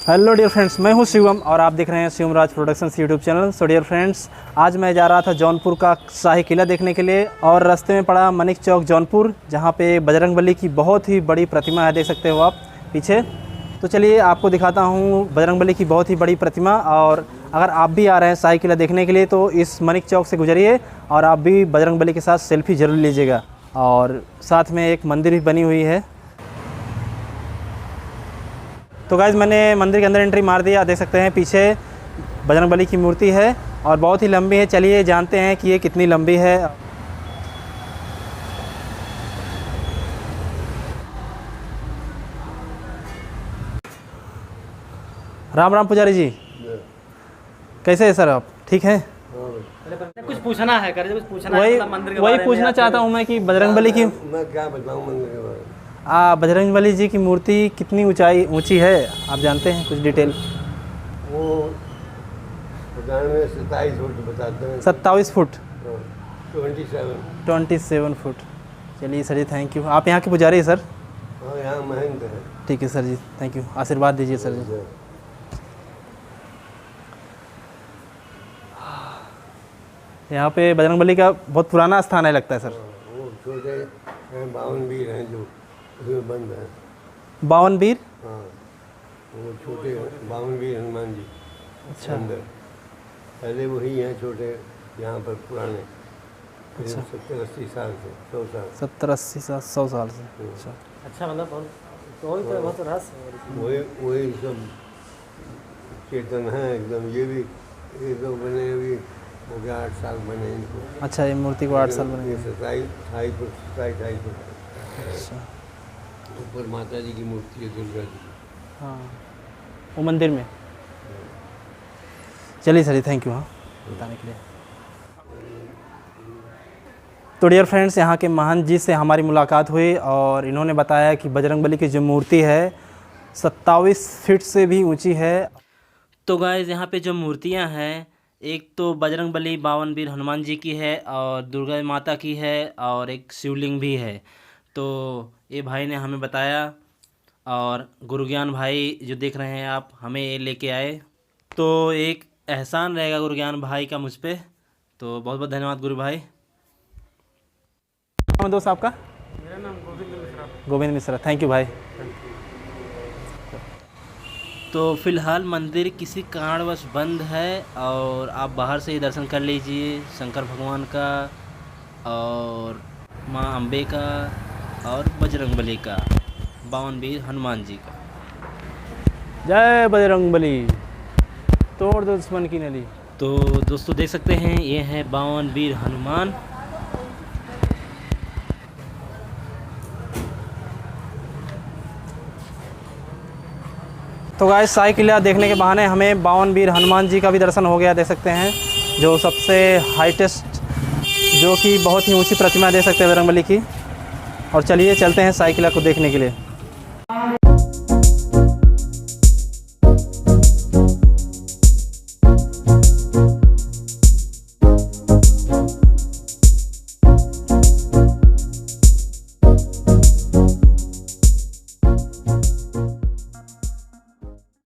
Hello dear friends, मैं हूं शिवम और आप देख रहे हैं Shivam Raj productions YouTube channel. So dear friends, आज मैं जा रहा था जौनपुर का शाही किला देखने के लिए और रास्ते में पड़ा मनिक चौक जौनपुर, जहां पे बजरंगबली की बहुत ही बड़ी प्रतिमा है, देख सकते हो आप पीछे। तो चलिए आपको दिखाता हूं बजरंगबली की बहुत ही बड़ी प्रतिमा। और अगर आप भी आ रहे हैं शाही किला देखने के लिए तो इस मनिक चौक से गुजरिए और आप भी बजरंगबली के साथ सेल्फी ज़रूर लीजिएगा। और साथ में एक मंदिर भी बनी हुई है। तो गाइज़, मैंने मंदिर के अंदर एंट्री मार दिया। देख सकते हैं पीछे बजरंगबली की मूर्ति है और बहुत ही लंबी है। चलिए जानते हैं कि ये कितनी लंबी है। राम राम पुजारी जी, कैसे हैं सर आप? ठीक हैं? कुछ पूछना है कर, कुछ पूछना वही है मतलब मंदिर के वही बारे में पूछना चाहता हूँ मैं कि बजरंगबली की मैं क्या बताऊं मंदिर के बारे में। बजरंगबली जी की मूर्ति कितनी ऊंची है, आप जानते हैं? कुछ डिटेल। वो बताने में 27 फुट बताते हैं। 27 फुट, 27 फुट। चलिए सर जी, थैंक यू। आप यहाँ के पुजारी हैं सर? हाँ, यहाँ महंत है। ठीक है सर जी, थैंक यू। आशीर्वाद दीजिए सर जी। यहाँ पे बजरंगबली का बहुत पुराना स्थान है लगता है सर। वो छोटे हैं 52 वीर हैं जो उसमें बंद हैं। 52 वीर? हाँ, वो छोटे 52 वीर हनुमान जी अच्छा। अंदर पहले वही हैं छोटे यहाँ पर पुराने। अच्छा। 70-80 साल से 100 साल 70-80 साल 100 साल से। अच्छा। अच्छा मतलब बहुत रहस्य है। वही सब चेतन है एकदम। ये भी एकदम बने अभी हो गया 8 साल बने इनको। अच्छा, ये मूर्ति को 8 साल बने ये हुए। 27 फुट। अच्छा। ऊपर माता जी की मूर्ति है, दुर्गा जी की। हाँ, वो मंदिर में। चलिए सर जी, थैंक यू हाँ बताने के लिए। तो डियर फ्रेंड्स, यहाँ के महंत जी से हमारी मुलाकात हुई और इन्होंने बताया कि बजरंगबली की जो मूर्ति है 27 फीट से भी ऊंची है। तो गाइस, यहाँ पे जो मूर्तियाँ हैं, एक तो बजरंगबली 52 वीर हनुमान जी की है और दुर्गा माता की है और एक शिवलिंग भी है। तो ये भाई ने हमें बताया और गुरुज्ञान भाई जो देख रहे हैं आप, हमें ये लेके आए। तो एक एहसान रहेगा गुरुज्ञान भाई का मुझ पे, तो बहुत बहुत धन्यवाद गुरु भाई। नाम दोस्त आपका? मेरा नाम गोविंद मिश्रा। थैंक यू भाई। तो फिलहाल मंदिर किसी कारणवश बंद है और आप बाहर से ही दर्शन कर लीजिए शंकर भगवान का और माँ अम्बे का और बजरंगबली का, 52 वीर हनुमान जी का। जय बजरंगबली, तोड़ दो दुश्मन की नली। तो दोस्तों देख सकते हैं, ये है 52 वीर हनुमान। तो गाइस, शाही किला देखने के बहाने हमें 52 वीर हनुमान जी का भी दर्शन हो गया, देख सकते हैं, जो सबसे हाईटेस्ट, जो कि बहुत ही ऊंची प्रतिमा देख सकते हैं बजरंगबली की। और चलिए चलते हैं शाही किला को देखने के लिए।